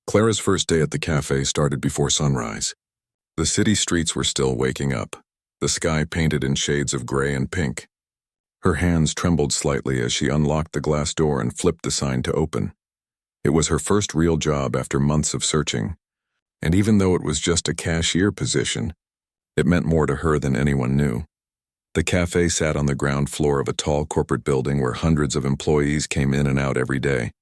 Clara's first day at the cafe started before sunrise. The city streets were still waking up, the sky painted in shades of gray and pink. Her hands trembled slightly as she unlocked the glass door and flipped the sign to open. It was her first real job after months of searching, and even though it was just a cashier position, it meant more to her than anyone knew. The cafe sat on the ground floor of a tall corporate building where hundreds of employees came in and out every day.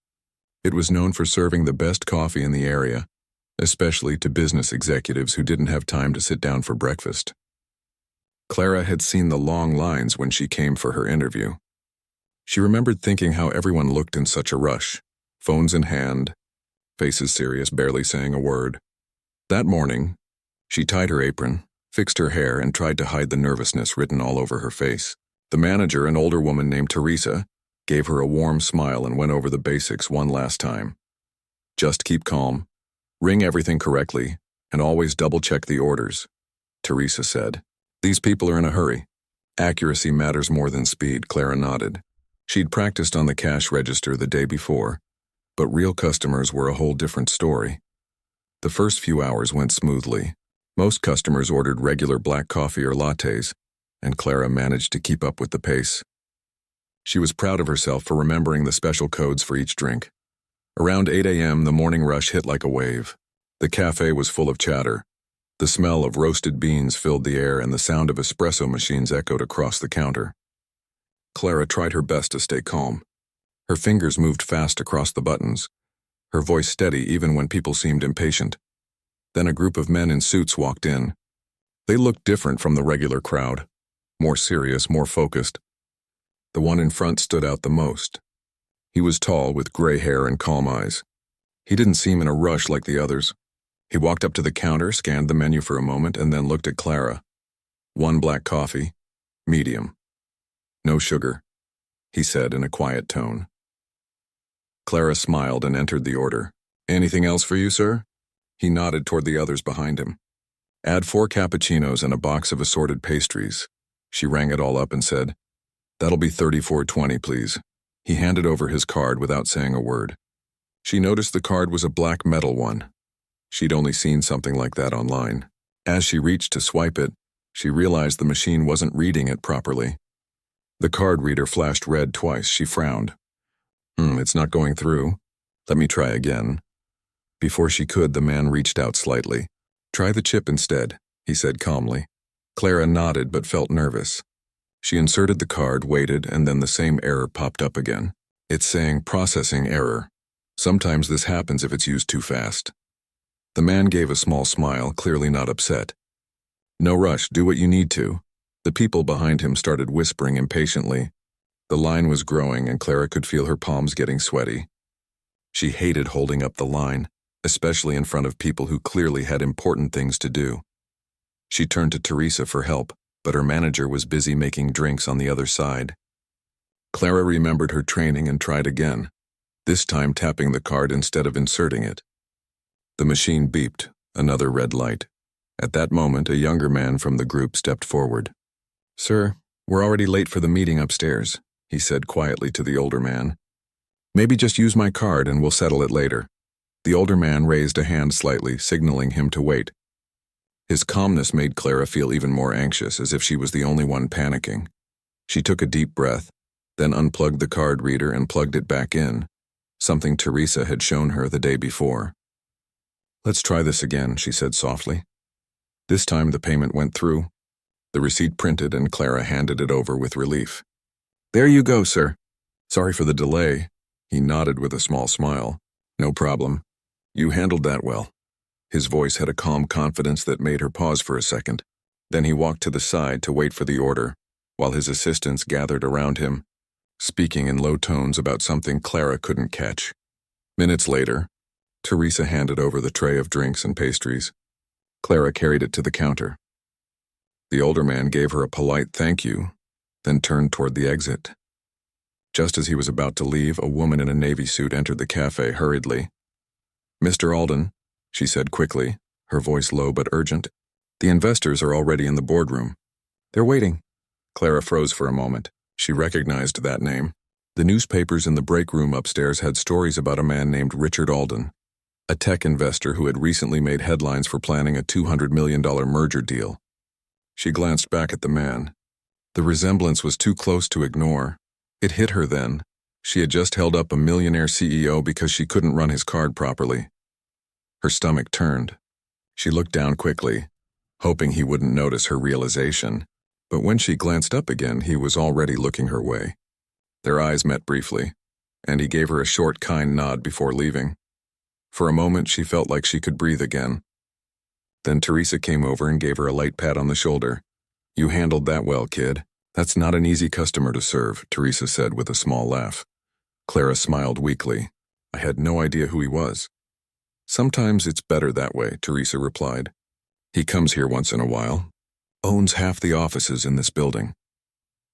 It was known for serving the best coffee in the area, especially to business executives who didn't have time to sit down for breakfast. Clara had seen the long lines when she came for her interview. She remembered thinking how everyone looked in such a rush, phones in hand, faces serious, barely saying a word. That morning, she tied her apron, fixed her hair, and tried to hide the nervousness written all over her face. The manager, an older woman named Teresa, gave her a warm smile and went over the basics one last time. Just keep calm, ring everything correctly, and always double-check the orders, Teresa said. These people are in a hurry. Accuracy matters more than speed, Clara nodded. She'd practiced on the cash register the day before, but real customers were a whole different story. The first few hours went smoothly. Most customers ordered regular black coffee or lattes, and Clara managed to keep up with the pace. She was proud of herself for remembering the special codes for each drink. Around 8 a.m., the morning rush hit like a wave. The cafe was full of chatter. The smell of roasted beans filled the air, and the sound of espresso machines echoed across the counter. Clara tried her best to stay calm. Her fingers moved fast across the buttons, her voice steady even when people seemed impatient. Then a group of men in suits walked in. They looked different from the regular crowd, more serious, more focused. The one in front stood out the most. He was tall, with gray hair and calm eyes. He didn't seem in a rush like the others. He walked up to the counter, scanned the menu for a moment, and then looked at Clara. 1 black coffee, medium. No sugar, he said in a quiet tone. Clara smiled and entered the order. Anything else for you, sir? He nodded toward the others behind him. Add 4 cappuccinos and a box of assorted pastries. She rang it all up and said, That'll be $34.20, please. He handed over his card without saying a word. She noticed the card was a black metal one. She'd only seen something like that online. As she reached to swipe it, she realized the machine wasn't reading it properly. The card reader flashed red twice. She frowned. It's not going through. Let me try again. Before she could, the man reached out slightly. Try the chip instead, he said calmly. Clara nodded but felt nervous. She inserted the card, waited, and then the same error popped up again. It's saying processing error. Sometimes this happens if it's used too fast. The man gave a small smile, clearly not upset. No rush, do what you need to. The people behind him started whispering impatiently. The line was growing, and Clara could feel her palms getting sweaty. She hated holding up the line, especially in front of people who clearly had important things to do. She turned to Teresa for help, but her manager was busy making drinks on the other side. Clara remembered her training and tried again, this time tapping the card instead of inserting it. The machine beeped, another red light. At that moment, a younger man from the group stepped forward. Sir, we're already late for the meeting upstairs, he said quietly to the older man. Maybe just use my card and we'll settle it later. The older man raised a hand slightly, signaling him to wait. His calmness made Clara feel even more anxious, as if she was the only one panicking. She took a deep breath, then unplugged the card reader and plugged it back in, something Teresa had shown her the day before. Let's try this again, she said softly. This time the payment went through. The receipt printed, and Clara handed it over with relief. There you go, sir. Sorry for the delay. He nodded with a small smile. No problem. You handled that well. His voice had a calm confidence that made her pause for a second. Then he walked to the side to wait for the order, while his assistants gathered around him, speaking in low tones about something Clara couldn't catch. Minutes later, Teresa handed over the tray of drinks and pastries. Clara carried it to the counter. The older man gave her a polite thank you, then turned toward the exit. Just as he was about to leave, a woman in a navy suit entered the cafe hurriedly. Mr. Alden, she said quickly, her voice low but urgent. The investors are already in the boardroom. They're waiting. Clara froze for a moment. She recognized that name. The newspapers in the break room upstairs had stories about a man named Richard Alden. a tech investor who had recently made headlines for planning a $200 million merger deal. She glanced back at the man. The resemblance was too close to ignore. It hit her then. She had just held up a millionaire CEO because she couldn't run his card properly. Her stomach turned. She looked down quickly, hoping he wouldn't notice her realization. But when she glanced up again, he was already looking her way. Their eyes met briefly, and he gave her a short, kind nod before leaving. For a moment, she felt like she could breathe again. Then Teresa came over and gave her a light pat on the shoulder. "You handled that well, kid. That's not an easy customer to serve," Teresa said with a small laugh. Clara smiled weakly. "I had no idea who he was." "Sometimes it's better that way," Teresa replied. "He comes here once in a while. Owns half the offices in this building."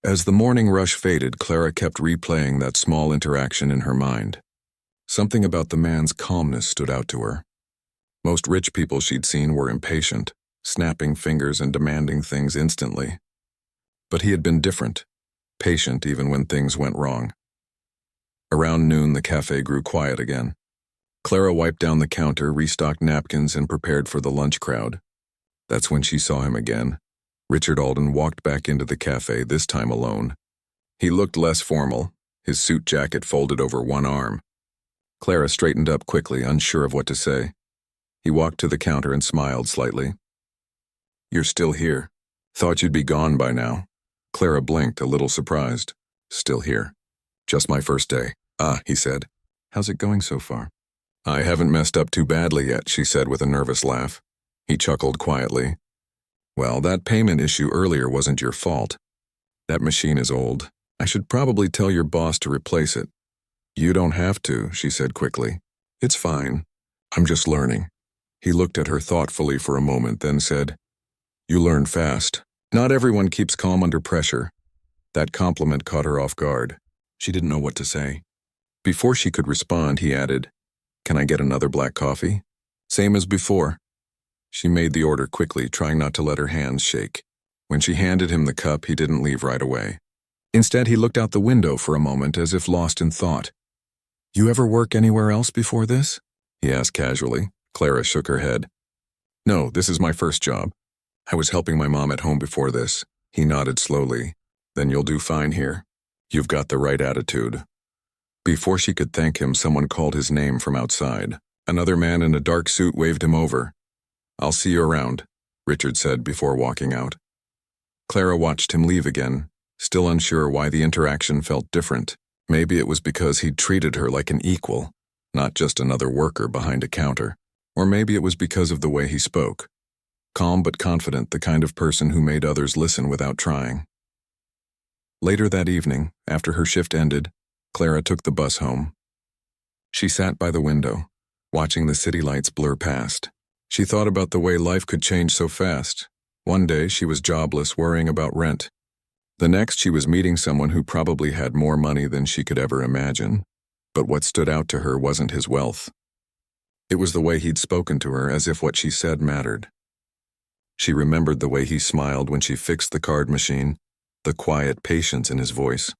As the morning rush faded, Clara kept replaying that small interaction in her mind. Something about the man's calmness stood out to her. Most rich people she'd seen were impatient, snapping fingers and demanding things instantly. But he had been different, patient even when things went wrong. Around noon, the cafe grew quiet again. Clara wiped down the counter, restocked napkins, and prepared for the lunch crowd. That's when she saw him again. Richard Alden walked back into the cafe, this time alone. He looked less formal, his suit jacket folded over one arm. Clara straightened up quickly, unsure of what to say. He walked to the counter and smiled slightly. "You're still here. Thought you'd be gone by now." Clara blinked, a little surprised. "Still here. Just my first day." "Ah," he said. "How's it going so far?" "I haven't messed up too badly yet," she said with a nervous laugh. He chuckled quietly. "Well, that payment issue earlier wasn't your fault. That machine is old. I should probably tell your boss to replace it." "You don't have to," she said quickly. "It's fine. I'm just learning." He looked at her thoughtfully for a moment, then said, "You learn fast. Not everyone keeps calm under pressure." That compliment caught her off guard. She didn't know what to say. Before she could respond, he added, "Can I get another black coffee?" "Same as before." She made the order quickly, trying not to let her hands shake. When she handed him the cup, he didn't leave right away. Instead, he looked out the window for a moment as if lost in thought. "You ever work anywhere else before this?" he asked casually. Clara shook her head. "No, this is my first job. I was helping my mom at home before this." He nodded slowly. "Then you'll do fine here. You've got the right attitude." Before she could thank him, someone called his name from outside. Another man in a dark suit waved him over. "I'll see you around," Richard said before walking out. Clara watched him leave again, still unsure why the interaction felt different. Maybe it was because he'd treated her like an equal, not just another worker behind a counter. Or maybe it was because of the way he spoke. Calm but confident, the kind of person who made others listen without trying. Later that evening, after her shift ended, Clara took the bus home. She sat by the window, watching the city lights blur past. She thought about the way life could change so fast. One day she was jobless, worrying about rent. The next she was meeting someone who probably had more money than she could ever imagine. But what stood out to her wasn't his wealth. It was the way he'd spoken to her, as if what she said mattered. She remembered the way he smiled when she fixed the card machine, the quiet patience in his voice.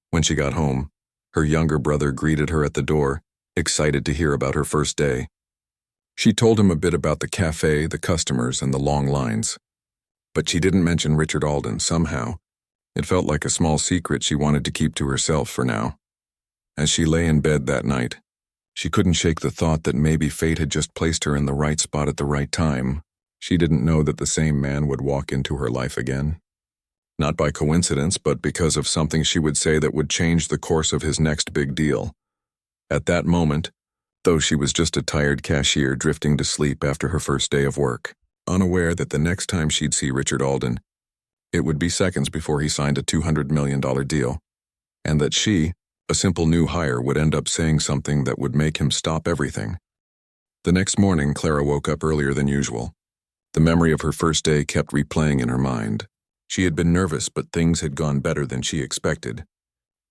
When she got home, her younger brother greeted her at the door, excited to hear about her first day. She told him a bit about the cafe, the customers, and the long lines. But she didn't mention Richard Alden somehow. It felt like a small secret she wanted to keep to herself for now. As she lay in bed that night, she couldn't shake the thought that maybe fate had just placed her in the right spot at the right time. She didn't know that the same man would walk into her life again. Not by coincidence, but because of something she would say that would change the course of his next big deal. At that moment, though she was just a tired cashier drifting to sleep after her first day of work, unaware that the next time she'd see Richard Alden, it would be seconds before he signed a $200 million deal, and that she, a simple new hire, would end up saying something that would make him stop everything. The next morning, Clara woke up earlier than usual. The memory of her first day kept replaying in her mind. She had been nervous, but things had gone better than she expected.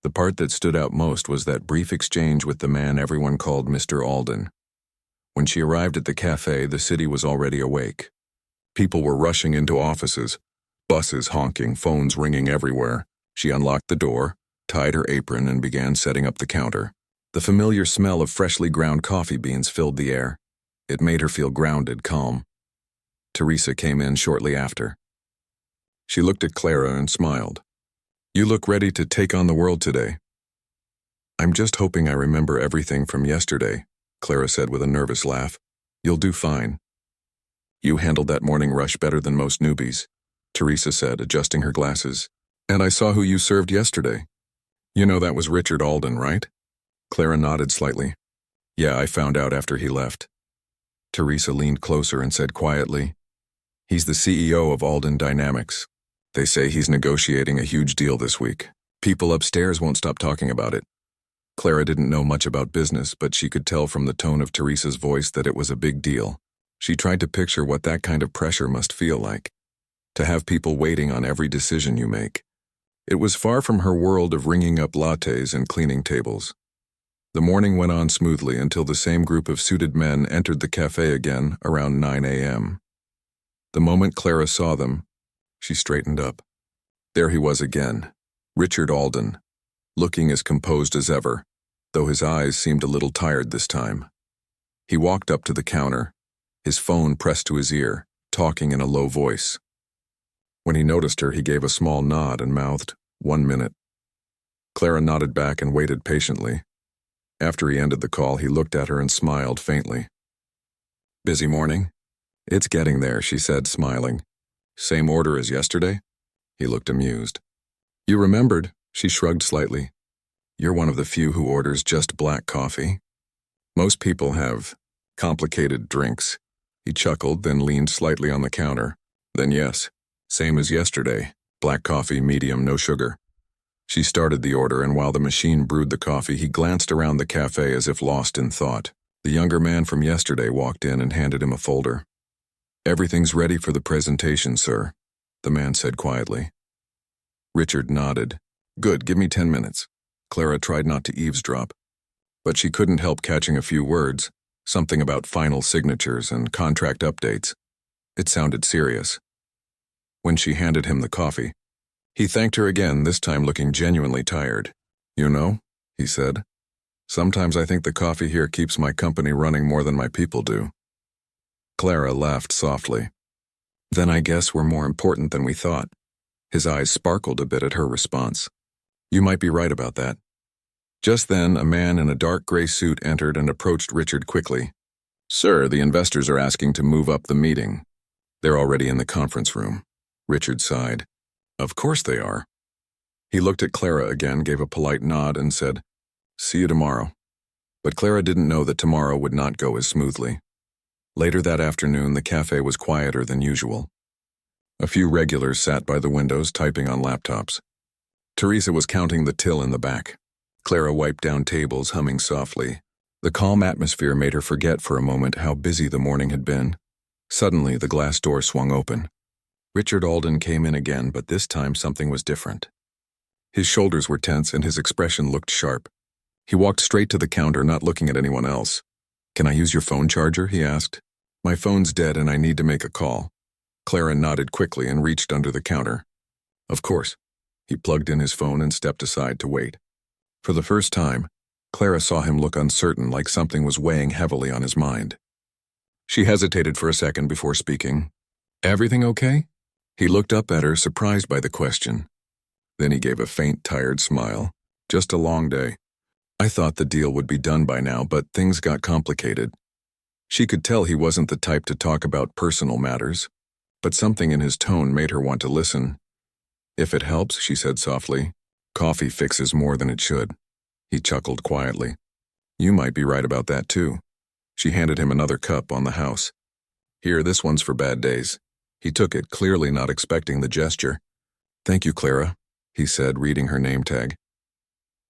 The part that stood out most was that brief exchange with the man everyone called Mr. Alden. When she arrived at the cafe, the city was already awake. People were rushing into offices, buses honking, phones ringing everywhere. She unlocked the door, tied her apron, and began setting up the counter. The familiar smell of freshly ground coffee beans filled the air. It made her feel grounded, calm. Teresa came in shortly after. She looked at Clara and smiled. "You look ready to take on the world today." "I'm just hoping I remember everything from yesterday," Clara said with a nervous laugh. "You'll do fine." "You handled that morning rush better than most newbies," Teresa said, adjusting her glasses. "And I saw who you served yesterday. You know that was Richard Alden, right?" Clara nodded slightly. "Yeah, I found out after he left." Teresa leaned closer and said quietly, "He's the CEO of Alden Dynamics. They say he's negotiating a huge deal this week. People upstairs won't stop talking about it." Clara didn't know much about business, but she could tell from the tone of Teresa's voice that it was a big deal. She tried to picture what that kind of pressure must feel like, to have people waiting on every decision you make. It was far from her world of ringing up lattes and cleaning tables. The morning went on smoothly until the same group of suited men entered the cafe again around 9 a.m. The moment Clara saw them, she straightened up. There he was again, Richard Alden, looking as composed as ever, though his eyes seemed a little tired this time. He walked up to the counter, his phone pressed to his ear, talking in a low voice. When he noticed her, he gave a small nod and mouthed, "1 minute." Clara nodded back and waited patiently. After he ended the call, he looked at her and smiled faintly. "Busy morning?" "It's getting there," she said, smiling. "Same order as yesterday?" He looked amused. "You remembered," she shrugged slightly. "You're one of the few who orders just black coffee. Most people have complicated drinks." He chuckled, then leaned slightly on the counter. "Then yes, same as yesterday. Black coffee, medium, no sugar." She started the order, and while the machine brewed the coffee, he glanced around the cafe as if lost in thought. The younger man from yesterday walked in and handed him a folder. "Everything's ready for the presentation, sir," the man said quietly. Richard nodded. "Good, give me 10 minutes. Clara tried not to eavesdrop, but she couldn't help catching a few words, something about final signatures and contract updates. It sounded serious. When she handed him the coffee, he thanked her again, this time looking genuinely tired. "You know," he said, "sometimes I think the coffee here keeps my company running more than my people do." Clara laughed softly. "Then I guess we're more important than we thought." His eyes sparkled a bit at her response. "You might be right about that." Just then, a man in a dark gray suit entered and approached Richard quickly. "Sir, the investors are asking to move up the meeting. They're already in the conference room." Richard sighed. "Of course they are." He looked at Clara again, gave a polite nod, and said, "See you tomorrow." But Clara didn't know that tomorrow would not go as smoothly. Later that afternoon, the cafe was quieter than usual. A few regulars sat by the windows, typing on laptops. Teresa was counting the till in the back. Clara wiped down tables, humming softly. The calm atmosphere made her forget for a moment how busy the morning had been. Suddenly, the glass door swung open. Richard Alden came in again, but this time something was different. His shoulders were tense and his expression looked sharp. He walked straight to the counter, not looking at anyone else. "Can I use your phone charger?" he asked. "My phone's dead and I need to make a call." Clara nodded quickly and reached under the counter. "Of course." He plugged in his phone and stepped aside to wait. For the first time, Clara saw him look uncertain, like something was weighing heavily on his mind. She hesitated for a second before speaking. "Everything okay?" He looked up at her, surprised by the question. Then he gave a faint, tired smile. "Just a long day. I thought the deal would be done by now, but things got complicated." She could tell he wasn't the type to talk about personal matters, but something in his tone made her want to listen. "If it helps," she said softly, "coffee fixes more than it should." He chuckled quietly. "You might be right about that too." She handed him another cup on the house. "Here, this one's for bad days." He took it, clearly not expecting the gesture. "Thank you, Clara," he said, reading her name tag.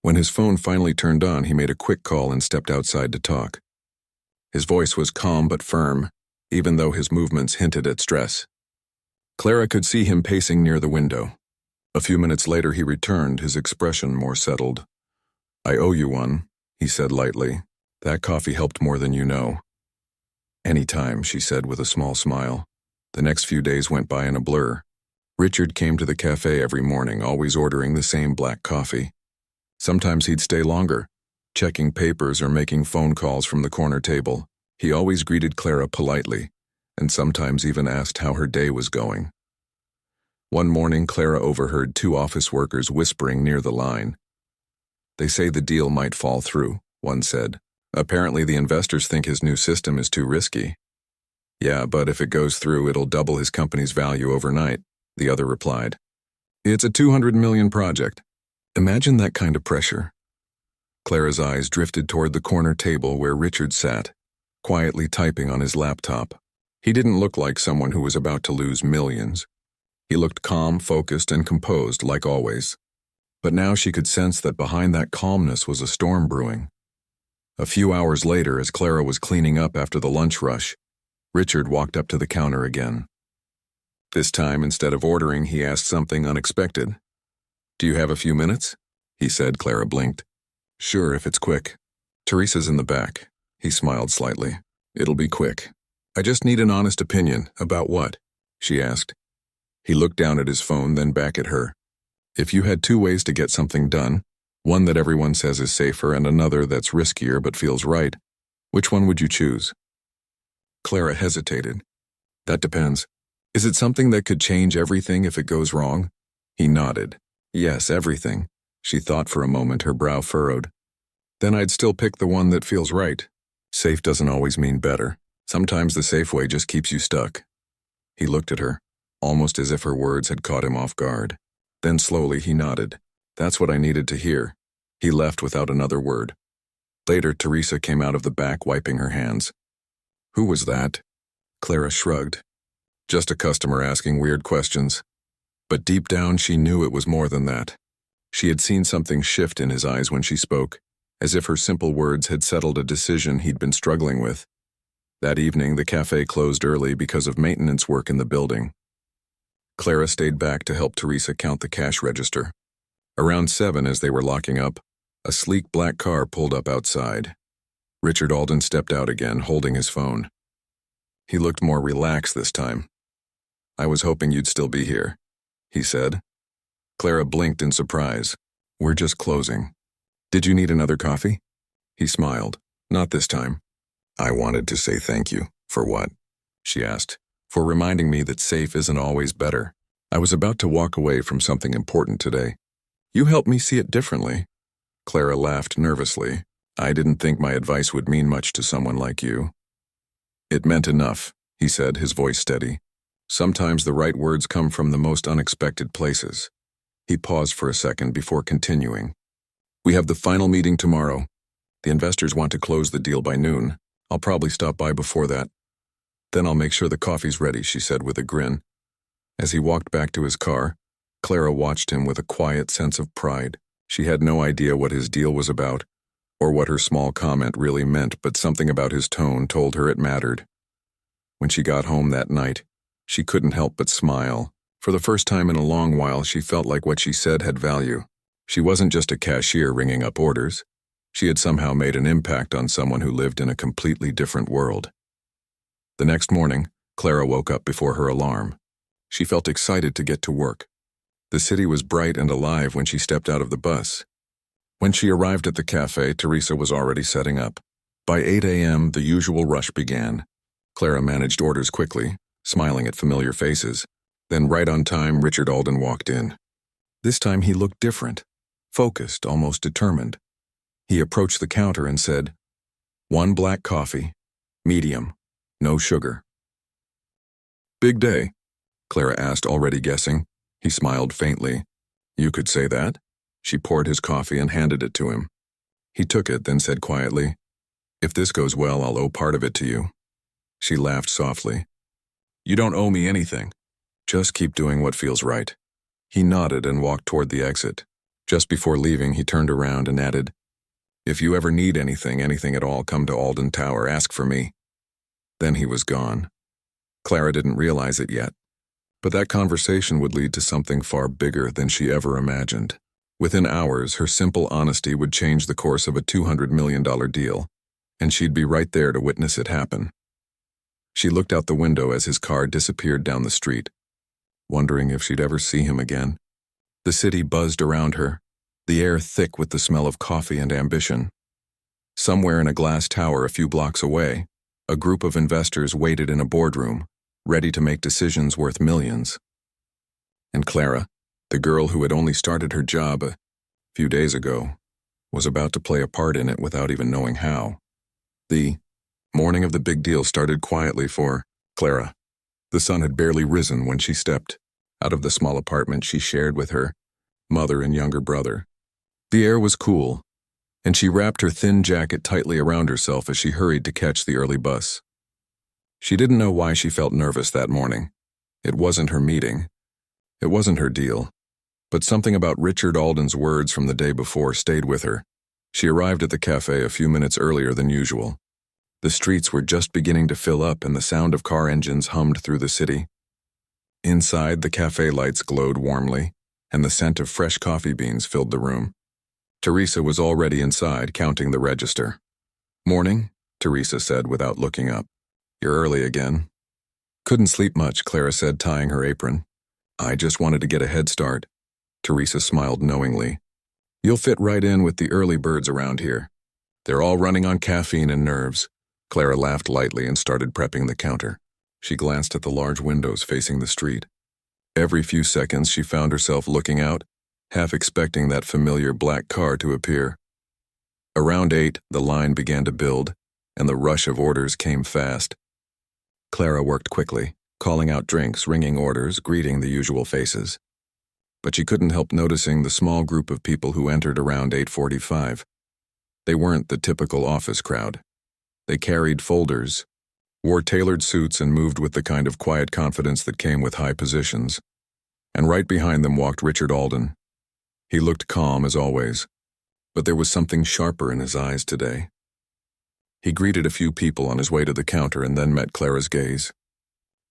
When his phone finally turned on, he made a quick call and stepped outside to talk. His voice was calm but firm, even though his movements hinted at stress. Clara could see him pacing near the window. A few minutes later he returned, his expression more settled. "I owe you one," he said lightly. "That coffee helped more than you know." "Anytime," she said with a small smile. The next few days went by in a blur. Richard came to the cafe every morning, always ordering the same black coffee. Sometimes he'd stay longer, Checking papers or making phone calls from the corner table, he always greeted Clara politely, and sometimes even asked how her day was going. One morning, Clara overheard two office workers whispering near the line. "They say the deal might fall through," one said. "Apparently the investors think his new system is too risky." "Yeah, but if it goes through, it'll double his company's value overnight," the other replied. "It's a 200 million project. Imagine that kind of pressure." Clara's eyes drifted toward the corner table where Richard sat, quietly typing on his laptop. He didn't look like someone who was about to lose millions. He looked calm, focused, and composed, like always. But now she could sense that behind that calmness was a storm brewing. A few hours later, as Clara was cleaning up after the lunch rush, Richard walked up to the counter again. This time, instead of ordering, he asked something unexpected. "Do you have a few minutes?" he said. Clara blinked. "Sure, if it's quick." "Teresa's in the back." He smiled slightly. "It'll be quick. I just need an honest opinion." "About what?" she asked. He looked down at his phone, then back at her. "If you had two ways to get something done, one that everyone says is safer and another that's riskier but feels right, which one would you choose?" Clara hesitated. "That depends. Is it something that could change everything if it goes wrong?" He nodded. "Yes, everything." She thought for a moment, her brow furrowed. "Then I'd still pick the one that feels right. Safe doesn't always mean better. Sometimes the safe way just keeps you stuck." He looked at her, almost as if her words had caught him off guard. Then slowly he nodded. "That's what I needed to hear." He left without another word. Later, Teresa came out of the back, wiping her hands. "Who was that?" Clara shrugged. "Just a customer asking weird questions." But deep down she knew it was more than that. She had seen something shift in his eyes when she spoke, as if her simple words had settled a decision he'd been struggling with. That evening, the cafe closed early because of maintenance work in the building. Clara stayed back to help Teresa count the cash register. Around 7, as they were locking up, a sleek black car pulled up outside. Richard Alden stepped out again, holding his phone. He looked more relaxed this time. "I was hoping you'd still be here," he said. Clara blinked in surprise. "We're just closing. Did you need another coffee?" He smiled. "Not this time." "I wanted to say thank you." "For what?" she asked. "For reminding me that safe isn't always better. I was about to walk away from something important today. You helped me see it differently." Clara laughed nervously. "I didn't think my advice would mean much to someone like you." "It meant enough," he said, his voice steady. "Sometimes the right words come from the most unexpected places." He paused for a second before continuing. "We have the final meeting tomorrow. The investors want to close the deal by noon. I'll probably stop by before that. Then I'll make sure the coffee's ready," she said with a grin. As he walked back to his car, Clara watched him with a quiet sense of pride. She had no idea what his deal was about, or what her small comment really meant, but something about his tone told her it mattered. When she got home that night, she couldn't help but smile. For the first time in a long while, she felt like what she said had value. She wasn't just a cashier ringing up orders. She had somehow made an impact on someone who lived in a completely different world. The next morning, Clara woke up before her alarm. She felt excited to get to work. The city was bright and alive when she stepped out of the bus. When she arrived at the cafe, Teresa was already setting up. By 8 a.m., the usual rush began. Clara managed orders quickly, smiling at familiar faces. Then right on time, Richard Alden walked in. This time he looked different, focused, almost determined. He approached the counter and said, "1 black coffee, medium, no sugar." "Big day?" Clara asked, already guessing. He smiled faintly. "You could say that." She poured his coffee and handed it to him. He took it, then said quietly, "If this goes well, I'll owe part of it to you." She laughed softly. "You don't owe me anything. Just keep doing what feels right." He nodded and walked toward the exit. Just before leaving, he turned around and added, "If you ever need anything at all, come to Alden Tower, ask for me." Then he was gone. Clara didn't realize it yet, but that conversation would lead to something far bigger than she ever imagined. Within hours, her simple honesty would change the course of a $200 million deal, and she'd be right there to witness it happen. She looked out the window as his car disappeared down the street, wondering if she'd ever see him again. The city buzzed around her, the air thick with the smell of coffee and ambition. Somewhere in a glass tower a few blocks away, a group of investors waited in a boardroom, ready to make decisions worth millions. And Clara, the girl who had only started her job a few days ago, was about to play a part in it without even knowing how. The morning of the big deal started quietly for Clara. The sun had barely risen when she stepped out of the small apartment she shared with her mother and younger brother. The air was cool, and she wrapped her thin jacket tightly around herself as she hurried to catch the early bus. She didn't know why she felt nervous that morning. It wasn't her meeting. It wasn't her deal. But something about Richard Alden's words from the day before stayed with her. She arrived at the cafe a few minutes earlier than usual. The streets were just beginning to fill up and the sound of car engines hummed through the city. Inside, the cafe lights glowed warmly, and the scent of fresh coffee beans filled the room. Teresa was already inside, counting the register. "Morning," Teresa said without looking up. "You're early again." "Couldn't sleep much," Clara said, tying her apron. "I just wanted to get a head start." Teresa smiled knowingly. "You'll fit right in with the early birds around here. They're all running on caffeine and nerves." Clara laughed lightly and started prepping the counter. She glanced at the large windows facing the street. Every few seconds she found herself looking out, half expecting that familiar black car to appear. Around 8, the line began to build, and the rush of orders came fast. Clara worked quickly, calling out drinks, ringing orders, greeting the usual faces. But she couldn't help noticing the small group of people who entered around 8:45. They weren't the typical office crowd. They carried folders, wore tailored suits, and moved with the kind of quiet confidence that came with high positions. And right behind them walked Richard Alden. He looked calm as always, but there was something sharper in his eyes today. He greeted a few people on his way to the counter and then met Clara's gaze.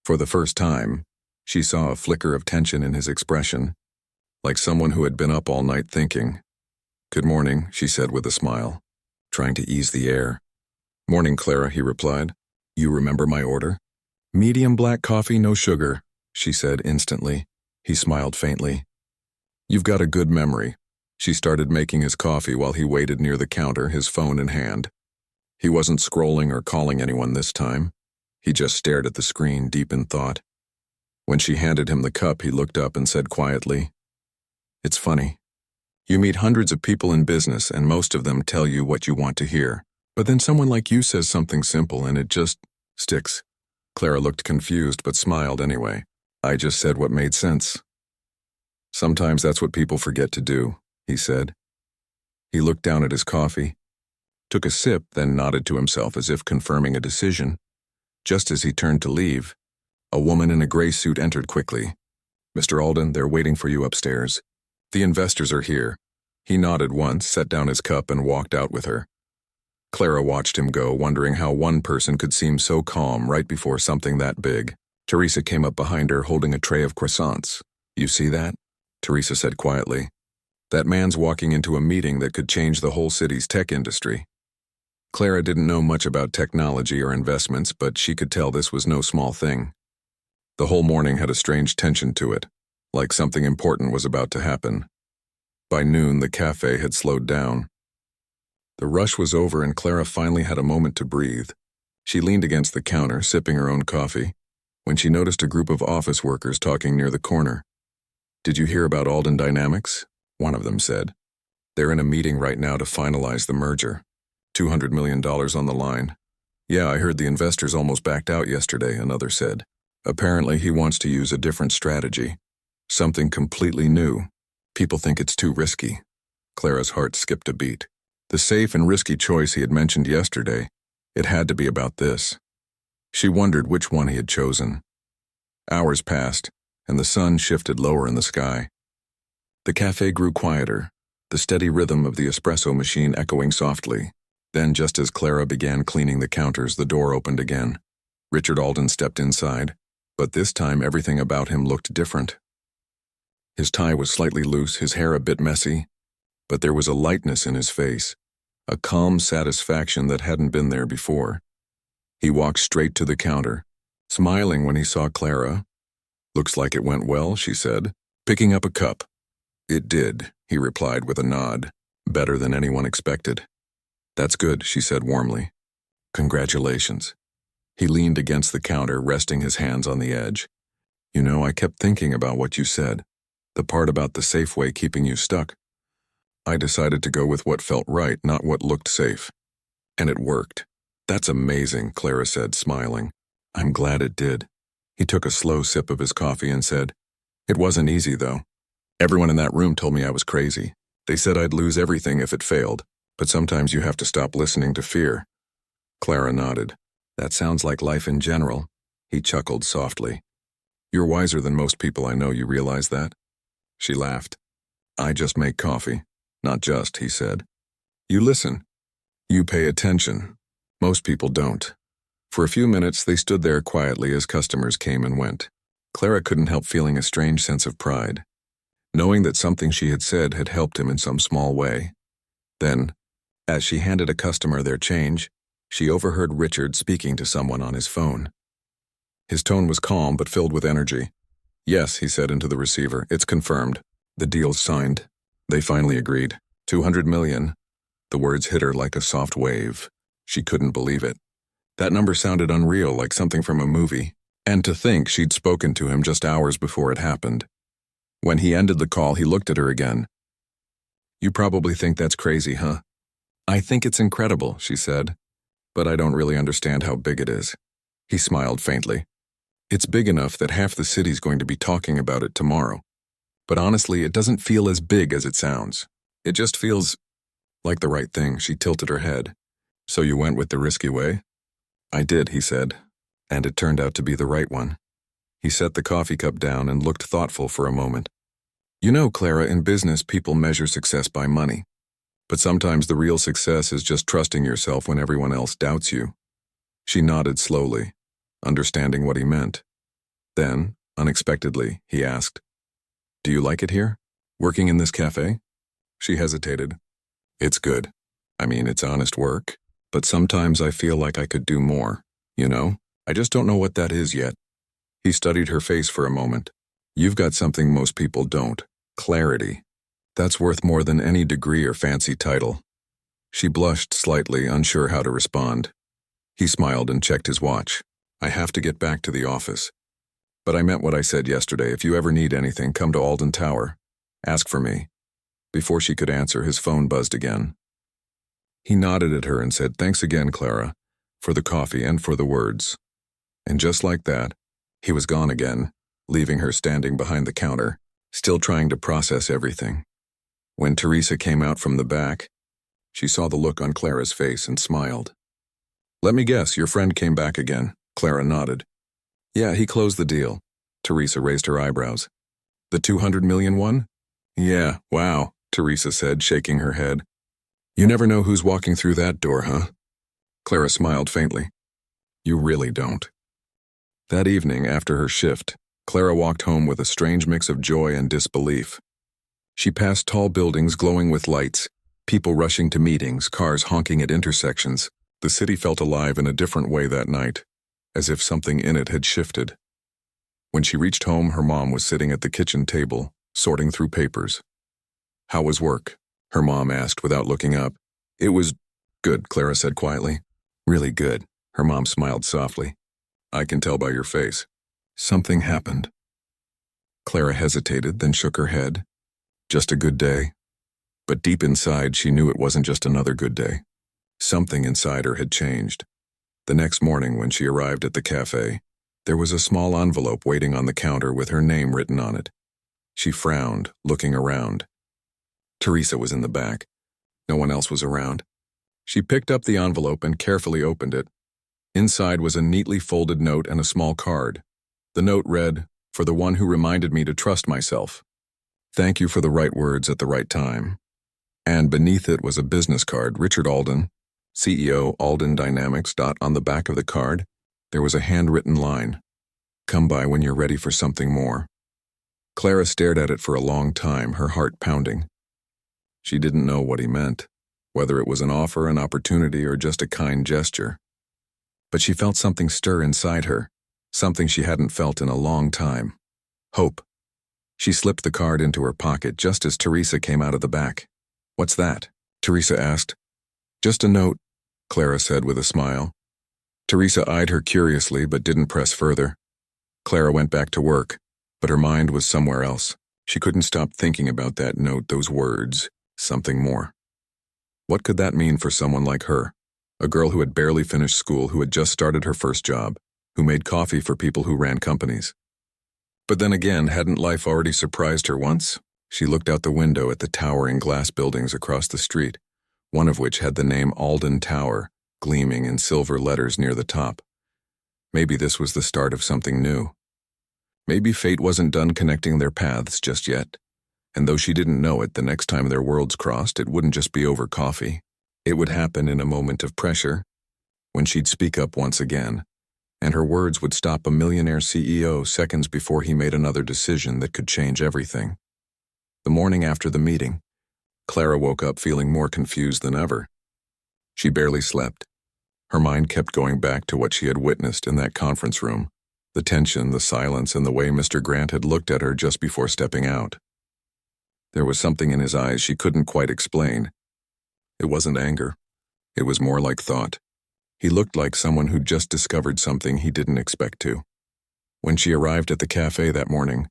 For the first time, she saw a flicker of tension in his expression, like someone who had been up all night thinking. "Good morning," she said with a smile, trying to ease the air. "Morning, Clara," he replied. "You remember my order?" "Medium black coffee, no sugar," she said instantly. He smiled faintly. "You've got a good memory." She started making his coffee while he waited near the counter, his phone in hand. He wasn't scrolling or calling anyone this time. He just stared at the screen, deep in thought. When she handed him the cup, he looked up and said quietly, "It's funny. You meet hundreds of people in business and most of them tell you what you want to hear. But then someone like you says something simple and it just sticks." Clara looked confused but smiled anyway. "I just said what made sense." "Sometimes that's what people forget to do," he said. He looked down at his coffee, took a sip, then nodded to himself as if confirming a decision. Just as he turned to leave, a woman in a gray suit entered quickly. "Mr. Alden, they're waiting for you upstairs. The investors are here." He nodded once, set down his cup, and walked out with her. Clara watched him go, wondering how one person could seem so calm right before something that big. Teresa came up behind her, holding a tray of croissants. "You see that?" Teresa said quietly. "That man's walking into a meeting that could change the whole city's tech industry." Clara didn't know much about technology or investments, but she could tell this was no small thing. The whole morning had a strange tension to it, like something important was about to happen. By noon, the cafe had slowed down. The rush was over and Clara finally had a moment to breathe. She leaned against the counter, sipping her own coffee, when she noticed a group of office workers talking near the corner. "Did you hear about Alden Dynamics?" one of them said. "They're in a meeting right now to finalize the merger. $200 million on the line." "Yeah, I heard the investors almost backed out yesterday," another said. "Apparently he wants to use a different strategy. Something completely new. People think it's too risky." Clara's heart skipped a beat. The safe and risky choice he had mentioned yesterday, it had to be about this. She wondered which one he had chosen. Hours passed, and the sun shifted lower in the sky. The cafe grew quieter, the steady rhythm of the espresso machine echoing softly. Then, just as Clara began cleaning the counters, the door opened again. Richard Alden stepped inside, but this time everything about him looked different. His tie was slightly loose, his hair a bit messy, but there was a lightness in his face, a calm satisfaction that hadn't been there before. He walked straight to the counter, smiling when he saw Clara. "Looks like it went well," she said, picking up a cup. "It did," he replied with a nod, "better than anyone expected." That's good, she said warmly. Congratulations. He leaned against the counter, resting his hands on the edge. You know, I kept thinking about what you said, the part about the safe way keeping you stuck. I decided to go with what felt right, not what looked safe. And it worked. That's amazing, Clara said, smiling. I'm glad it did. He took a slow sip of his coffee and said, It wasn't easy, though. Everyone in that room told me I was crazy. They said I'd lose everything if it failed, but sometimes you have to stop listening to fear. Clara nodded. That sounds like life in general. He chuckled softly. You're wiser than most people I know, you realize that? She laughed. I just make coffee. Not just, he said. You listen. You pay attention. Most people don't. For a few minutes, they stood there quietly as customers came and went. Clara couldn't help feeling a strange sense of pride, knowing that something she had said had helped him in some small way. Then, as she handed a customer their change, she overheard Richard speaking to someone on his phone. His tone was calm but filled with energy. Yes, he said into the receiver, it's confirmed. The deal's signed. They finally agreed. $200 million. The words hit her like a soft wave. She couldn't believe it. That number sounded unreal, like something from a movie. And to think she'd spoken to him just hours before it happened. When he ended the call, he looked at her again. You probably think that's crazy, huh? I think it's incredible, she said. But I don't really understand how big it is. He smiled faintly. It's big enough that half the city's going to be talking about it tomorrow. But honestly, it doesn't feel as big as it sounds. It just feels like the right thing. She tilted her head. So you went with the risky way? I did, he said. And it turned out to be the right one. He set the coffee cup down and looked thoughtful for a moment. You know, Clara, in business, people measure success by money. But sometimes the real success is just trusting yourself when everyone else doubts you. She nodded slowly, understanding what he meant. Then, unexpectedly, he asked, Do you like it here? Working in this cafe? She hesitated. It's good. I mean, it's honest work. But sometimes I feel like I could do more, you know? I just don't know what that is yet. He studied her face for a moment. You've got something most people don't. Clarity. That's worth more than any degree or fancy title. She blushed slightly, unsure how to respond. He smiled and checked his watch. I have to get back to the office. But I meant what I said yesterday. If you ever need anything, come to Alden Tower. Ask for me. Before she could answer, his phone buzzed again. He nodded at her and said, Thanks again, Clara, for the coffee and for the words. And just like that, he was gone again, leaving her standing behind the counter, still trying to process everything. When Teresa came out from the back, she saw the look on Clara's face and smiled. Let me guess, your friend came back again. Clara nodded. Yeah, he closed the deal. Teresa raised her eyebrows. The $200 million one? Yeah, wow, Teresa said, shaking her head. You never know who's walking through that door, huh? Clara smiled faintly. You really don't. That evening, after her shift, Clara walked home with a strange mix of joy and disbelief. She passed tall buildings glowing with lights, people rushing to meetings, cars honking at intersections. The city felt alive in a different way that night, as if something in it had shifted. When she reached home, her mom was sitting at the kitchen table, sorting through papers. How was work? Her mom asked without looking up. It was good, Clara said quietly. Really good. Her mom smiled softly. I can tell by your face. Something happened. Clara hesitated, then shook her head. Just a good day. But deep inside, she knew it wasn't just another good day. Something inside her had changed. The next morning, when she arrived at the cafe, there was a small envelope waiting on the counter with her name written on it. She frowned, looking around. Teresa was in the back. No one else was around. She picked up the envelope and carefully opened it. Inside was a neatly folded note and a small card. The note read, For the one who reminded me to trust myself. Thank you for the right words at the right time. And beneath it was a business card, Richard Alden, CEO, Alden Dynamics. On the back of the card, there was a handwritten line. Come by when you're ready for something more. Clara stared at it for a long time, her heart pounding. She didn't know what he meant, whether it was an offer, an opportunity, or just a kind gesture. But she felt something stir inside her, something she hadn't felt in a long time. Hope. She slipped the card into her pocket just as Teresa came out of the back. What's that? Teresa asked. Just a note, Clara said with a smile. Teresa eyed her curiously but didn't press further. Clara went back to work, but her mind was somewhere else. She couldn't stop thinking about that note, those words, something more. What could that mean for someone like her? A girl who had barely finished school, who had just started her first job, who made coffee for people who ran companies. But then again, hadn't life already surprised her once? She looked out the window at the towering glass buildings across the street, one of which had the name Alden Tower gleaming in silver letters near the top. Maybe this was the start of something new. Maybe fate wasn't done connecting their paths just yet. And though she didn't know it, the next time their worlds crossed, it wouldn't just be over coffee. It would happen in a moment of pressure, when she'd speak up once again, and her words would stop a millionaire CEO seconds before he made another decision that could change everything. The morning after the meeting, Clara woke up feeling more confused than ever. She barely slept. Her mind kept going back to what she had witnessed in that conference room, the tension, the silence, and the way Mr. Grant had looked at her just before stepping out. There was something in his eyes she couldn't quite explain. It wasn't anger. It was more like thought. He looked like someone who'd just discovered something he didn't expect to. When she arrived at the cafe that morning,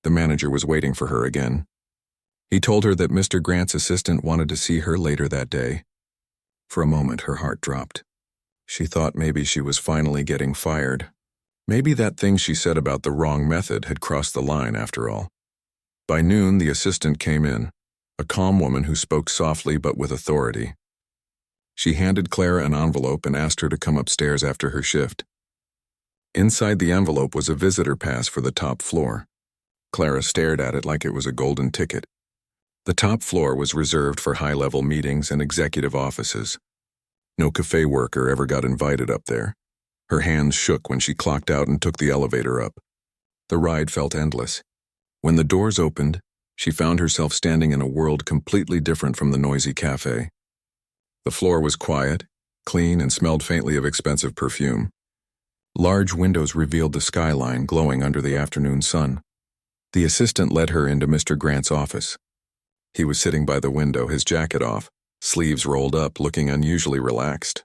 the manager was waiting for her again. He told her that Mr. Grant's assistant wanted to see her later that day. For a moment, her heart dropped. She thought maybe she was finally getting fired. Maybe that thing she said about the wrong method had crossed the line after all. By noon, the assistant came in, a calm woman who spoke softly but with authority. She handed Clara an envelope and asked her to come upstairs after her shift. Inside the envelope was a visitor pass for the top floor. Clara stared at it like it was a golden ticket. The top floor was reserved for high-level meetings and executive offices. No cafe worker ever got invited up there. Her hands shook when she clocked out and took the elevator up. The ride felt endless. When the doors opened, she found herself standing in a world completely different from the noisy cafe. The floor was quiet, clean, and smelled faintly of expensive perfume. Large windows revealed the skyline glowing under the afternoon sun. The assistant led her into Mr. Grant's office. He was sitting by the window, his jacket off, sleeves rolled up, looking unusually relaxed.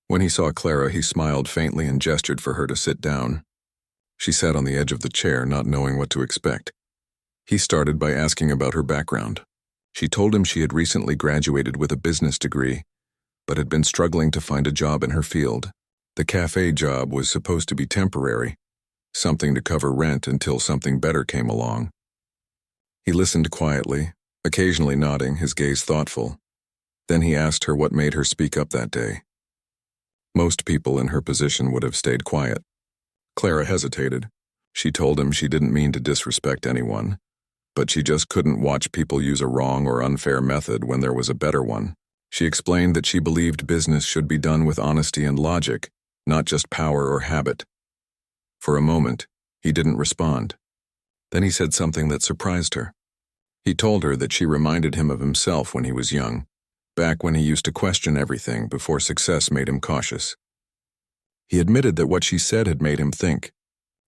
When he saw Clara, he smiled faintly and gestured for her to sit down. She sat on the edge of the chair, not knowing what to expect. He started by asking about her background. She told him she had recently graduated with a business degree, but had been struggling to find a job in her field. The cafe job was supposed to be temporary, something to cover rent until something better came along. He listened quietly, occasionally nodding, his gaze thoughtful. Then he asked her what made her speak up that day. Most people in her position would have stayed quiet. Clara hesitated. She told him she didn't mean to disrespect anyone, but she just couldn't watch people use a wrong or unfair method when there was a better one. She explained that she believed business should be done with honesty and logic, not just power or habit. For a moment, he didn't respond. Then he said something that surprised her. He told her that she reminded him of himself when he was young, back when he used to question everything before success made him cautious. He admitted that what she said had made him think.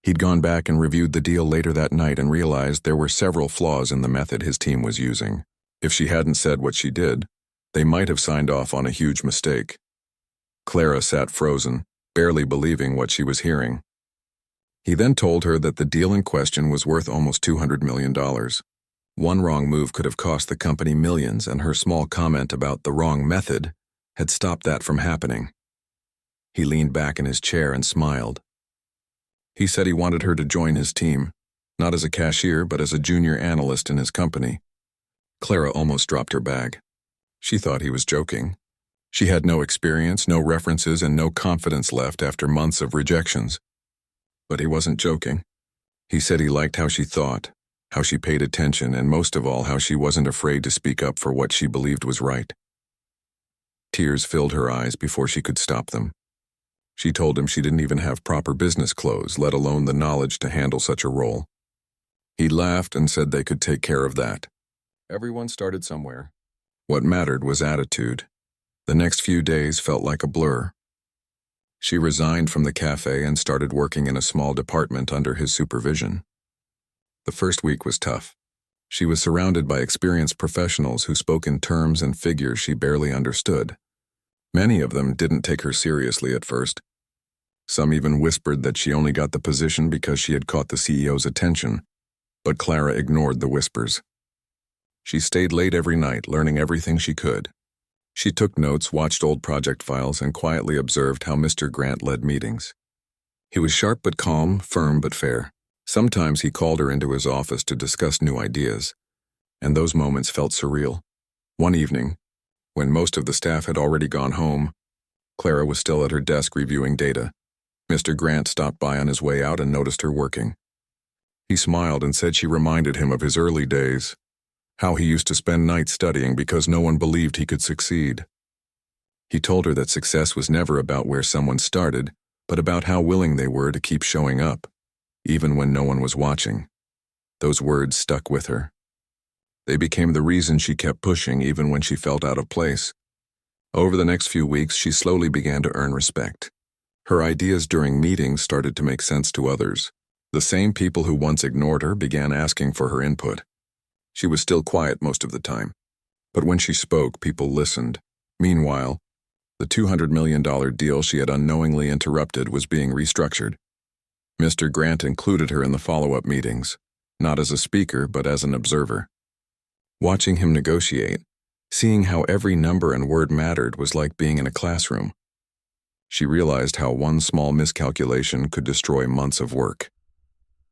He'd gone back and reviewed the deal later that night and realized there were several flaws in the method his team was using. If she hadn't said what she did, they might have signed off on a huge mistake. Clara sat frozen, barely believing what she was hearing. He then told her that the deal in question was worth almost $200 million. One wrong move could have cost the company millions, and her small comment about the wrong method had stopped that from happening. He leaned back in his chair and smiled. He said he wanted her to join his team, not as a cashier but as a junior analyst in his company. Clara almost dropped her bag. She thought he was joking. She had no experience, no references, and no confidence left after months of rejections. But he wasn't joking. He said he liked how she thought, how she paid attention, and most of all, how she wasn't afraid to speak up for what she believed was right. Tears filled her eyes before she could stop them. She told him she didn't even have proper business clothes, let alone the knowledge to handle such a role. He laughed and said they could take care of that. Everyone started somewhere. What mattered was attitude. The next few days felt like a blur. She resigned from the cafe and started working in a small department under his supervision. The first week was tough. She was surrounded by experienced professionals who spoke in terms and figures she barely understood. Many of them didn't take her seriously at first. Some even whispered that she only got the position because she had caught the CEO's attention, but Clara ignored the whispers. She stayed late every night, learning everything she could. She took notes, watched old project files, and quietly observed how Mr. Grant led meetings. He was sharp but calm, firm but fair. Sometimes he called her into his office to discuss new ideas, and those moments felt surreal. One evening, when most of the staff had already gone home, Clara was still at her desk reviewing data. Mr. Grant stopped by on his way out and noticed her working. He smiled and said she reminded him of his early days, how he used to spend nights studying because no one believed he could succeed. He told her that success was never about where someone started, but about how willing they were to keep showing up, even when no one was watching. Those words stuck with her. They became the reason she kept pushing even when she felt out of place. Over the next few weeks, she slowly began to earn respect. Her ideas during meetings started to make sense to others. The same people who once ignored her began asking for her input. She was still quiet most of the time, but when she spoke, people listened. Meanwhile, the $200 million deal she had unknowingly interrupted was being restructured. Mr. Grant included her in the follow-up meetings, not as a speaker but as an observer. Watching him negotiate, seeing how every number and word mattered was like being in a classroom. She realized how one small miscalculation could destroy months of work.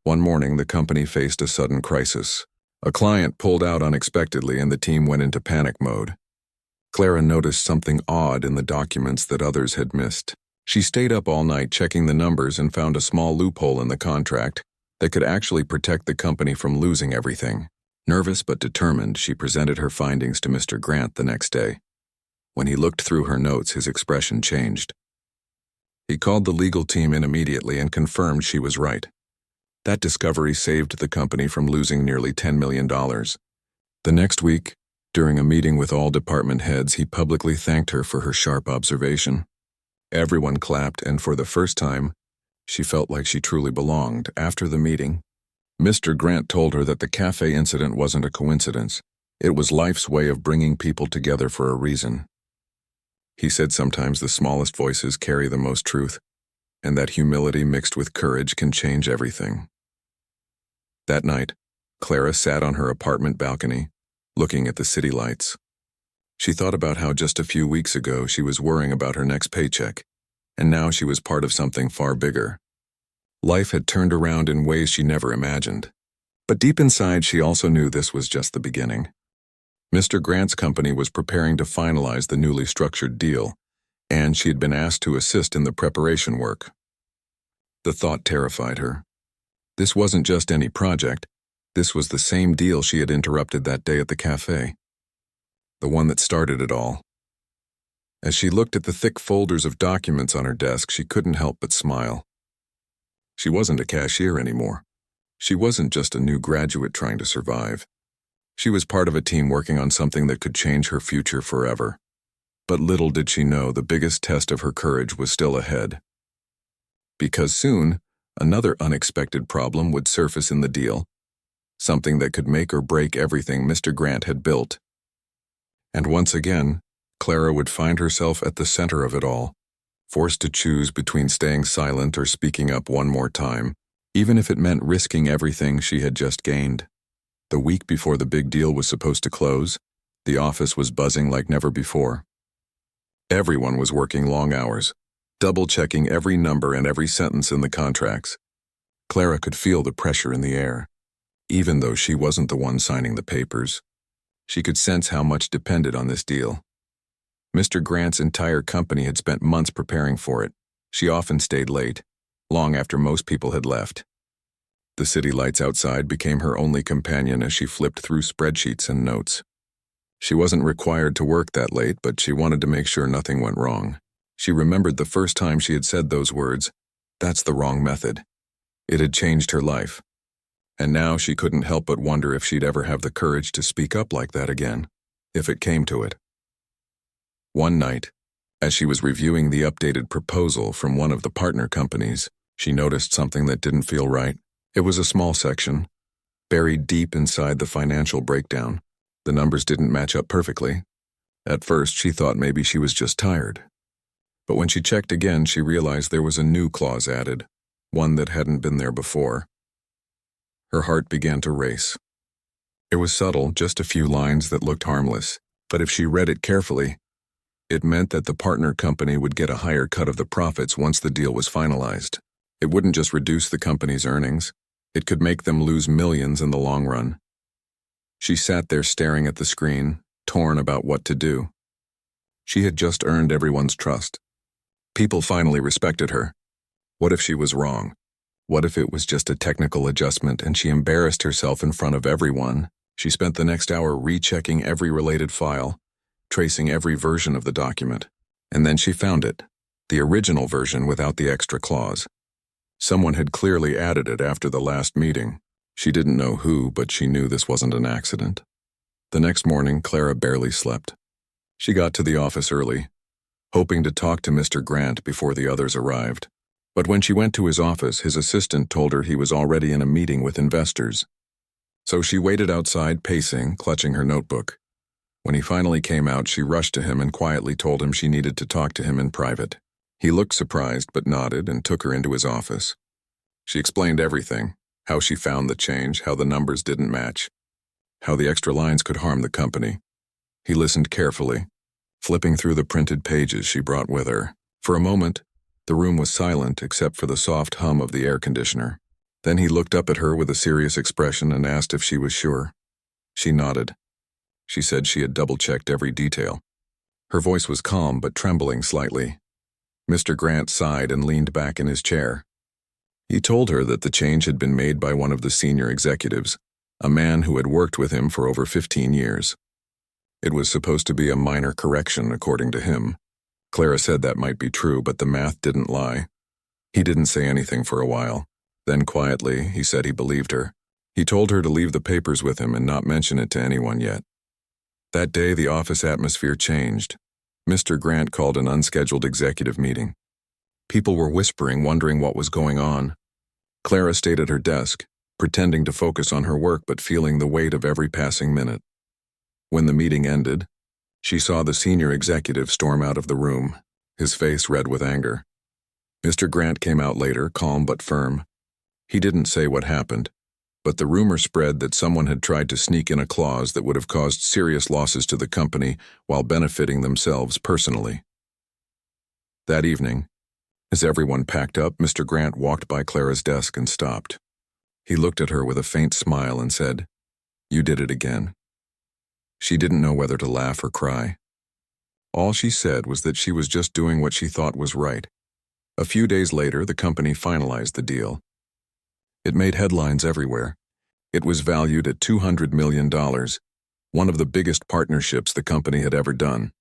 One morning, the company faced a sudden crisis. A client pulled out unexpectedly and the team went into panic mode. Clara noticed something odd in the documents that others had missed. She stayed up all night checking the numbers and found a small loophole in the contract that could actually protect the company from losing everything. Nervous but determined, she presented her findings to Mr. Grant the next day. When he looked through her notes, his expression changed. He called the legal team in immediately and confirmed she was right. That discovery saved the company from losing nearly $10 million. The next week, during a meeting with all department heads, he publicly thanked her for her sharp observation. Everyone clapped, and for the first time, she felt like she truly belonged. After the meeting, Mr. Grant told her that the cafe incident wasn't a coincidence. It was life's way of bringing people together for a reason. He said sometimes the smallest voices carry the most truth, and that humility mixed with courage can change everything. That night, Clara sat on her apartment balcony, looking at the city lights. She thought about how just a few weeks ago she was worrying about her next paycheck, and now she was part of something far bigger. Life had turned around in ways she never imagined. But deep inside, she also knew this was just the beginning. Mr. Grant's company was preparing to finalize the newly structured deal, and she had been asked to assist in the preparation work. The thought terrified her. This wasn't just any project. This was the same deal she had interrupted that day at the cafe. The one that started it all. As she looked at the thick folders of documents on her desk, she couldn't help but smile. She wasn't a cashier anymore. She wasn't just a new graduate trying to survive. She was part of a team working on something that could change her future forever. But little did she know the biggest test of her courage was still ahead. Because soon, another unexpected problem would surface in the deal, something that could make or break everything Mr. Grant had built. And once again, Clara would find herself at the center of it all, forced to choose between staying silent or speaking up one more time, even if it meant risking everything she had just gained. The week before the big deal was supposed to close, the office was buzzing like never before. Everyone was working long hours, double-checking every number and every sentence in the contracts. Clara could feel the pressure in the air. Even though she wasn't the one signing the papers, she could sense how much depended on this deal. Mr. Grant's entire company had spent months preparing for it. She often stayed late, long after most people had left. The city lights outside became her only companion as she flipped through spreadsheets and notes. She wasn't required to work that late, but she wanted to make sure nothing went wrong. She remembered the first time she had said those words, "That's the wrong method." It had changed her life. And now she couldn't help but wonder if she'd ever have the courage to speak up like that again, if it came to it. One night, as she was reviewing the updated proposal from one of the partner companies, she noticed something that didn't feel right. It was a small section, buried deep inside the financial breakdown. The numbers didn't match up perfectly. At first, she thought maybe she was just tired. But when she checked again, she realized there was a new clause added, one that hadn't been there before. Her heart began to race. It was subtle, just a few lines that looked harmless, but if she read it carefully, it meant that the partner company would get a higher cut of the profits once the deal was finalized. It wouldn't just reduce the company's earnings, it could make them lose millions in the long run. She sat there staring at the screen, torn about what to do. She had just earned everyone's trust. People finally respected her. What if she was wrong? What if it was just a technical adjustment and she embarrassed herself in front of everyone? She spent the next hour rechecking every related file, tracing every version of the document. And then she found it, the original version without the extra clause. Someone had clearly added it after the last meeting. She didn't know who, but she knew this wasn't an accident. The next morning, Clara barely slept. She got to the office early, hoping to talk to Mr. Grant before the others arrived. But when she went to his office, his assistant told her he was already in a meeting with investors. So she waited outside, pacing, clutching her notebook. When he finally came out, she rushed to him and quietly told him she needed to talk to him in private. He looked surprised but nodded and took her into his office. She explained everything, how she found the change, how the numbers didn't match, how the extra lines could harm the company. He listened carefully, flipping through the printed pages she brought with her. For a moment, the room was silent except for the soft hum of the air conditioner. Then he looked up at her with a serious expression and asked if she was sure. She nodded. She said she had double-checked every detail. Her voice was calm but trembling slightly. Mr. Grant sighed and leaned back in his chair. He told her that the change had been made by one of the senior executives, a man who had worked with him for over 15 years. It was supposed to be a minor correction, according to him. Clara said that might be true, but the math didn't lie. He didn't say anything for a while. Then quietly, he said he believed her. He told her to leave the papers with him and not mention it to anyone yet. That day, the office atmosphere changed. Mr. Grant called an unscheduled executive meeting. People were whispering, wondering what was going on. Clara stayed at her desk, pretending to focus on her work but feeling the weight of every passing minute. When the meeting ended, she saw the senior executive storm out of the room, his face red with anger. Mr. Grant came out later, calm but firm. He didn't say what happened, but the rumor spread that someone had tried to sneak in a clause that would have caused serious losses to the company while benefiting themselves personally. That evening, as everyone packed up, Mr. Grant walked by Clara's desk and stopped. He looked at her with a faint smile and said, "You did it again." She didn't know whether to laugh or cry. All she said was that she was just doing what she thought was right. A few days later, the company finalized the deal. It made headlines everywhere. It was valued at $200 million, one of the biggest partnerships the company had ever done.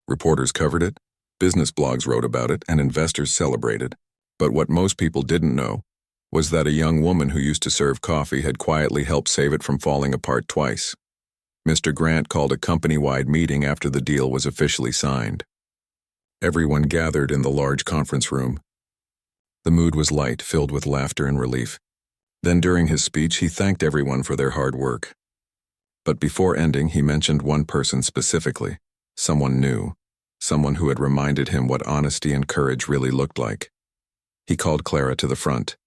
Reporters covered it, business blogs wrote about it, and investors celebrated. But what most people didn't know was that a young woman who used to serve coffee had quietly helped save it from falling apart twice. Mr. Grant called a company-wide meeting after the deal was officially signed. Everyone gathered in the large conference room. The mood was light, filled with laughter and relief. Then during his speech, he thanked everyone for their hard work. But before ending, he mentioned one person specifically, someone new, someone who had reminded him what honesty and courage really looked like. He called Clara to the front.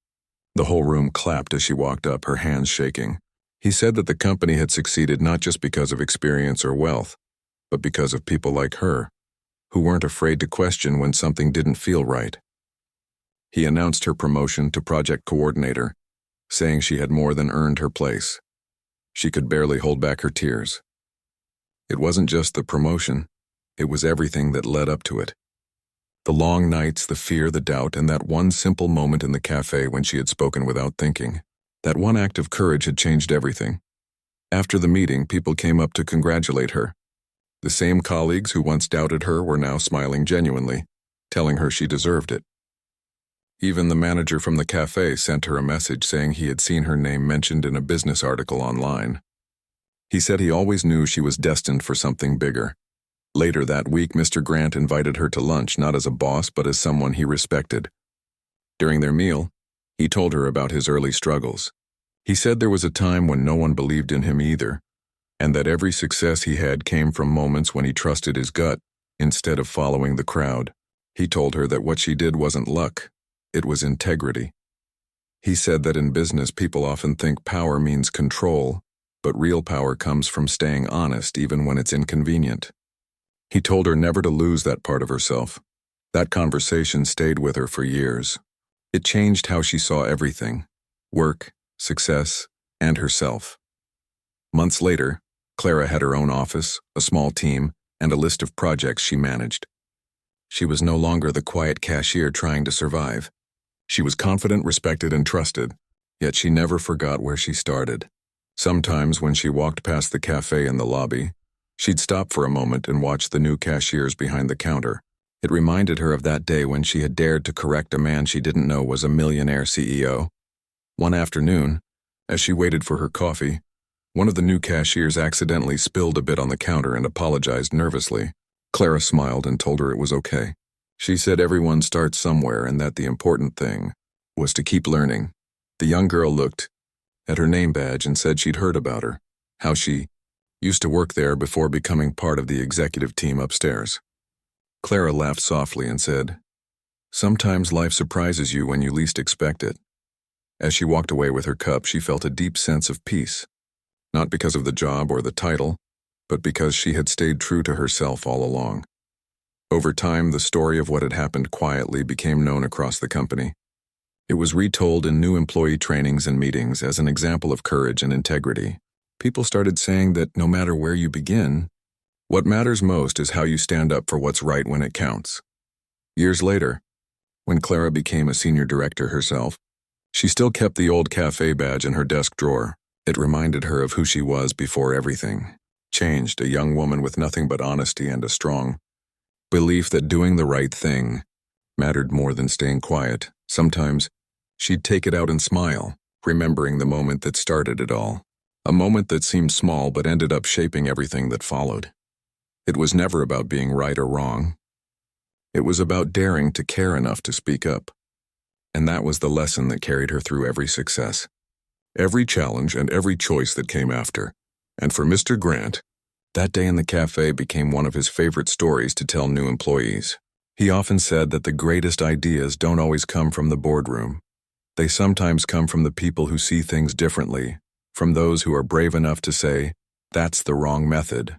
The whole room clapped as she walked up, her hands shaking. He said that the company had succeeded not just because of experience or wealth, but because of people like her, who weren't afraid to question when something didn't feel right. He announced her promotion to project coordinator, saying she had more than earned her place. She could barely hold back her tears. It wasn't just the promotion, it was everything that led up to it. The long nights, the fear, the doubt, and that one simple moment in the cafe when she had spoken without thinking. That one act of courage had changed everything. After the meeting, people came up to congratulate her. The same colleagues who once doubted her were now smiling genuinely, telling her she deserved it. Even the manager from the cafe sent her a message saying he had seen her name mentioned in a business article online. He said he always knew she was destined for something bigger. Later that week, Mr. Grant invited her to lunch, not as a boss, but as someone he respected. During their meal, he told her about his early struggles. He said there was a time when no one believed in him either, and that every success he had came from moments when he trusted his gut instead of following the crowd. He told her that what she did wasn't luck, it was integrity. He said that in business people often think power means control, but real power comes from staying honest even when it's inconvenient. He told her never to lose that part of herself. That conversation stayed with her for years. It changed how she saw everything: work, success, and herself. Months later, Clara had her own office, a small team, and a list of projects she managed. She was no longer the quiet cashier trying to survive. She was confident, respected, and trusted, yet she never forgot where she started. Sometimes when she walked past the cafe in the lobby, she'd stop for a moment and watch the new cashiers behind the counter. It reminded her of that day when she had dared to correct a man she didn't know was a millionaire CEO. One afternoon, as she waited for her coffee, one of the new cashiers accidentally spilled a bit on the counter and apologized nervously. Clara smiled and told her it was okay. She said everyone starts somewhere and that the important thing was to keep learning. The young girl looked at her name badge and said she'd heard about her, how she used to work there before becoming part of the executive team upstairs. Clara laughed softly and said, "Sometimes life surprises you when you least expect it." As she walked away with her cup, she felt a deep sense of peace, not because of the job or the title, but because she had stayed true to herself all along. Over time, the story of what had happened quietly became known across the company. It was retold in new employee trainings and meetings as an example of courage and integrity. People started saying that no matter where you begin, what matters most is how you stand up for what's right when it counts. Years later, when Clara became a senior director herself, she still kept the old cafe badge in her desk drawer. It reminded her of who she was before everything changed, a young woman with nothing but honesty and a strong belief that doing the right thing mattered more than staying quiet. Sometimes she'd take it out and smile, remembering the moment that started it all. A moment that seemed small but ended up shaping everything that followed. It was never about being right or wrong. It was about daring to care enough to speak up. And that was the lesson that carried her through every success, every challenge, and every choice that came after. And for Mr. Grant, that day in the cafe became one of his favorite stories to tell new employees. He often said that the greatest ideas don't always come from the boardroom. They sometimes come from the people who see things differently, from those who are brave enough to say, "That's the wrong method."